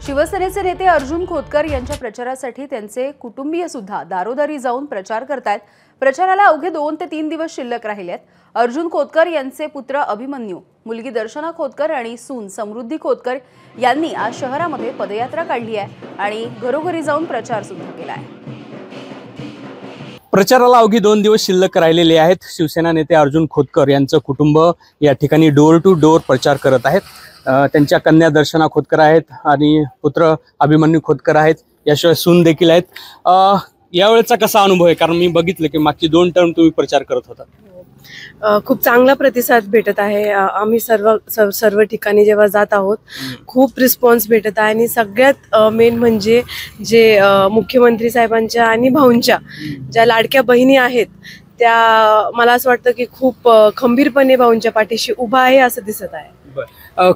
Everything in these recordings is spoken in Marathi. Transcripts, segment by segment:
शिवसेनेचे नेते अर्जुन खोतकर यांच्या प्रचारासाठी त्यांचे कुटुंबीय सुद्धा दारोदारी जाऊन प्रचार करतायत। प्रचाराला अवघे 2 ते 3 दिवस शिल्लक राहिलेत। अर्जुन खोतकर यांचे पुत्र अभिमन्यू, मुलगी दर्शना खोतकर आणि सून समृद्धी खोतकर यांनी आज शहरामध्ये पदयात्रा काढली आहे आणि घरोघरी जाऊन प्रचार सुद्धा केला आहे। प्रचाराला अवघी 2 दिवस शिल्लक राहिलेले आहेत। शिवसेना नेते अर्जुन खोतकर यांचं कुटुंब या ठिकाणी डोर टू डोर प्रचार करत आहेत। त्यांच्या कन्या दर्शना खोतकर आहेत आणि पुत्र अभिमन्यू खोतकर आहेत, याशिवाय सून देखील आहेत। यावेळेचा कसा अनुभव आहे? कारण मी बघितलं की मागची 2 टर्म तुम्ही प्रचार करत होता। खूप चांगला प्रतिसाद भेटत आहे। आम्ही सर्व ठिकाणी जेव्हा जात आहोत खूप रिस्पॉन्स भेटत आहे आणि सगळ्यात मेन म्हणजे जे मुख्यमंत्री साहेबांच्या आणि भाऊंच्या ज्या लाडक्या बहिणी आहेत त्या मला असं वाटतं की खूप खंबीरपणे भाऊंच्या पाठीशी उभा आहे असं दिसत आहे।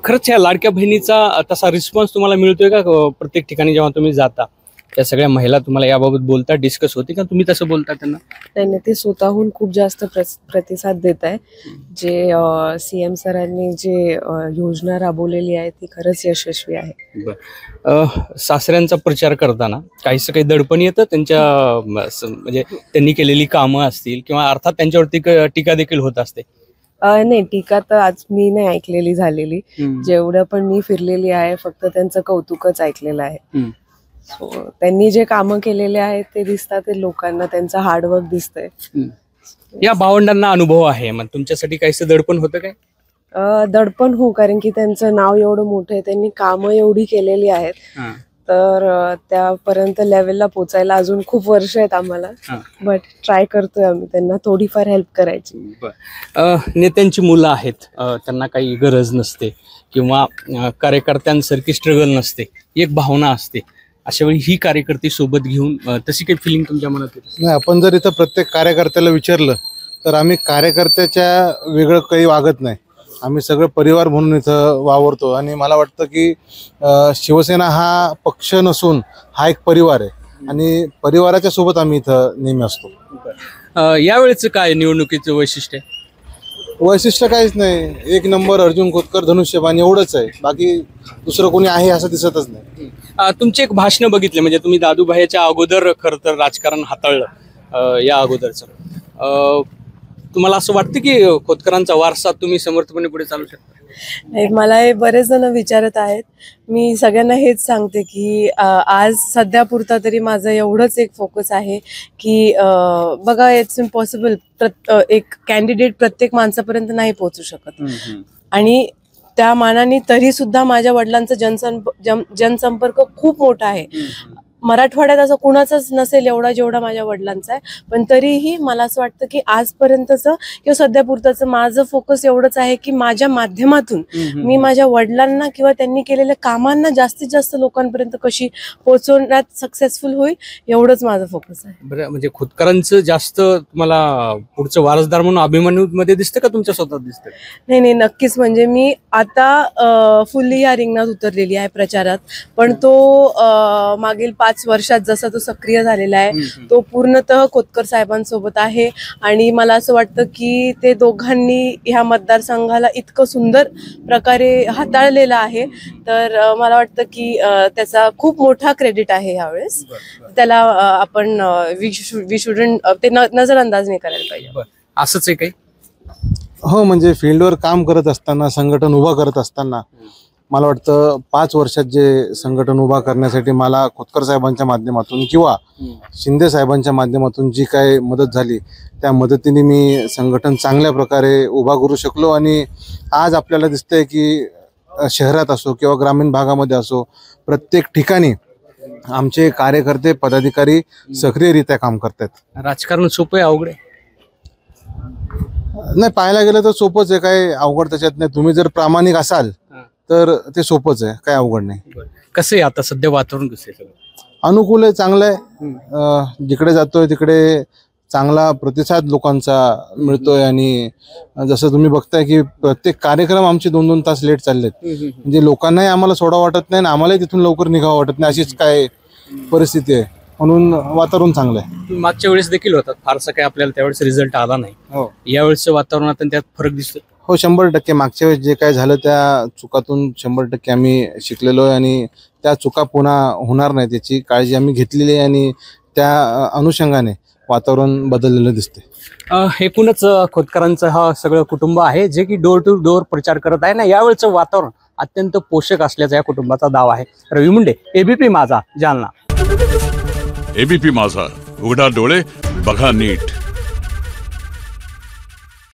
खरंच या लाडक्या बहिणीचा तसा रिस्पॉन्स तुम्हाला मिळतोय का? प्रत्येक ठिकाणी जेव्हा तुम्ही जाता त्या सगळ्या महिला तुम्हाला याबाबत बोलता, डिस्कस होते का? तुम्ही तसं बोलता त्यांना? नाही, ते स्वतःहून खूप जास्त प्रतिसाद देत आहे। जे सीएम सरांनी जे योजना राबवलेली आहे ती खरंच यशस्वी आहे। सासऱ्यांचा प्रचार करताना काहीसं काही दडपण येतं त्यांच्या, म्हणजे त्यांनी केलेली कामं असतील किंवा अर्थात त्यांच्यावरती टीका देखील होत असते? नाही, टीका तर आज मी नाही ऐकलेली झालेली। जेवढं पण मी फिरलेली आहे फक्त त्यांचं कौतुकच ऐकलेलं आहे। त्यांनी जे कामं केलेले आहेत ते दिसतात, ते लोकांना त्यांचं हार्डवर्क दिसतंय। या भावंडांना अनुभव आहे, मग तुमच्यासाठी काहीसं दडपण होतं काय? दडपण हो, कारण की त्यांचं नाव एवढं मोठं आहे, त्यांनी कामं एवढी केलेली आहेत, तर त्यापर्यंत लेवलला पोचायला अजून खूप वर्ष आहेत आम्हाला, बट ट्राय करतोय आम्ही त्यांना थोडीफार हेल्प करायची। नेत्यांची मुलं आहेत, त्यांना काही गरज नसते किंवा कार्यकर्त्यांसारखी स्ट्रगल नसते, एक भावना असते, अशा वेळी ही कार्यकर्ती सोबत घेऊन तशी काही फिलिंग तुमच्या मनात येते? नाही, आपण जर इथं प्रत्येक कार्यकर्त्याला विचारलं तर आम्ही कार्यकर्त्याच्या वेगळं काही वागत नाही, आम्ही सगळं परिवार म्हणून इथं वावरतो। आणि मला वाटतं की शिवसेना हा पक्ष नसून हा एक परिवार आहे आणि परिवाराच्या सोबत आम्ही इथं नेहमी असतो। यावेळेचं काय निवडणुकीचं वैशिष्ट्य आहे? वैशिष्ट्य काहीच नाही, एक नंबर अर्जुन खोतकर धनुष्यबाण एवढंच आहे, बाकी दुसरं कोणी आहे असं दिसतच नाही। तुमचे एक भाषण बघितले, म्हणजे तुम्ही दादूभाईच्या अगोदर खरं तर राजकारण हाताळलं, या अगोदरचं तुम्हाला असं वाटतं की खोतकरांचा वारसा तुम्ही समर्थपणे पुढे चालू शकता? मला हे बरेच जण विचारत आहेत, मी सगळ्यांना हेच सांगते की आज सध्या पुरता तरी माझं एवढंच एक फोकस आहे की बघा, इट्स इम्पॉसिबल, एक कॅन्डिडेट प्रत्येक माणसापर्यंत नाही पोहोचू शकत आणि त्या मानाने तरी सुद्धा माझ्या वडिलांचा जनसंपर्क खूप मोठा आहे। मराठवाड्यात असं कुणाचाच नसेल एवढा जेवढा माझ्या वडिलांचा आहे, पण तरीही मला असं वाटतं की आजपर्यंतचं किंवा सध्या पुरताचं माझं फोकस एवढंच आहे की माझ्या माध्यमातून मी माझ्या वडिलांना किंवा त्यांनी केलेल्या कामांना जास्तीत जास्त लोकांपर्यंत कशी पोहोचवण्यात सक्सेसफुल होईल, एवढंच माझं फोकस आहे। बरं, म्हणजे खोतकरांचं जास्त तुम्हाला पुढचं वारसदार म्हणून अभिमन्यू मध्ये दिसतं का तुमच्या स्वतः दिसतं? नाही, नक्कीच, म्हणजे मी आता फुल्ली या रिंगणात उतरलेली आहे प्रचारात, पण तो मागील 5 वर्षात जसा तो सक्रिय झालेला आहे तो पूर्णतः खोतकर साहेबांसोबत आहे आणि मला असं वाटतं की ते दोघांनी ह्या मतदारसंघाला इतकं सुंदर प्रकारे हाताळलेलं आहे, तर मला वाटतं की त्याचा खूप मोठा क्रेडिट आहे यावेळेस। त्याला आपण वी शुडंट ते नजरअंदाज नाही करायला पाहिजे। असंच आहे काही? हो, म्हणजे फील्डवर काम करत असताना, संघटन उभा करत असताना मला वाटतं 5 वर्षात जे संघटन उभा करण्यासाठी मला खोतकर साहेबांच्या माध्यमातून किंवा शिंदे साहेबांच्या माध्यमातून जी काय मदत झाली त्या मदतीने मी संघटन चांगल्या प्रकारे उभा करू शकलो आणि आज आपल्याला दिसतंय की शहरात असो किंवा ग्रामीण भागामध्ये असो, प्रत्येक ठिकाणी आमचे कार्यकर्ते पदाधिकारी सक्रियरित्या काम करतात। राजकारण सोपं आहे अवघड आहे? नाही, पाहायला गेलं तर सोपंच आहे, काय अवघड त्याच्यात नाही। तुम्ही जर प्रामाणिक असाल तर ते सोपंच आहे, काय अवघड नाही। कसं आहे आता सध्या वातावरण? कसं आहे? अनुकूल आहे, चांगलं आहे, जिकडे जातोय तिकडे चांगला प्रतिसाद लोकांचा मिळतोय आणि जसं तुम्ही बघताय की प्रत्येक कार्यक्रम आमचे 2-2 तास लेट चाललेत, म्हणजे लोकांनाही आम्हाला सोडा वाटत नाही आणि आम्हालाही तिथून लवकर निघावं वाटत नाही, अशीच काय परिस्थिती आहे, म्हणून वातावरण चांगलं आहे। मागच्या वेळेस देखील होतात, फारसा काही आपल्याला त्यावेळेस रिझल्ट आला नाही, यावेळेसचं वातावरणात त्यात फरक दिसतो? हो, 100% मागच्या वेळेस जे काय झालं त्या चुकातून 100% आम्ही शिकलेलो आहे आणि त्या चुका पुन्हा होणार नाहीत याची काळजी आम्ही घेतलेली आहे आणि त्या अनुषंगाने वातावरण बदललेलं दिसते. एकूणच खोतकरांचं हा सगळं कुटुंब आहे जे की डोर टू डोर प्रचार करत आहे ना. यावेळचं वातावरण अत्यंत पोषक असल्याचा या कुटुंबाचा दावा आहे. रवी मुंडे, एबीपी माझा, जालना. एबीपी माझा, उघडा डोळे बघा नीट.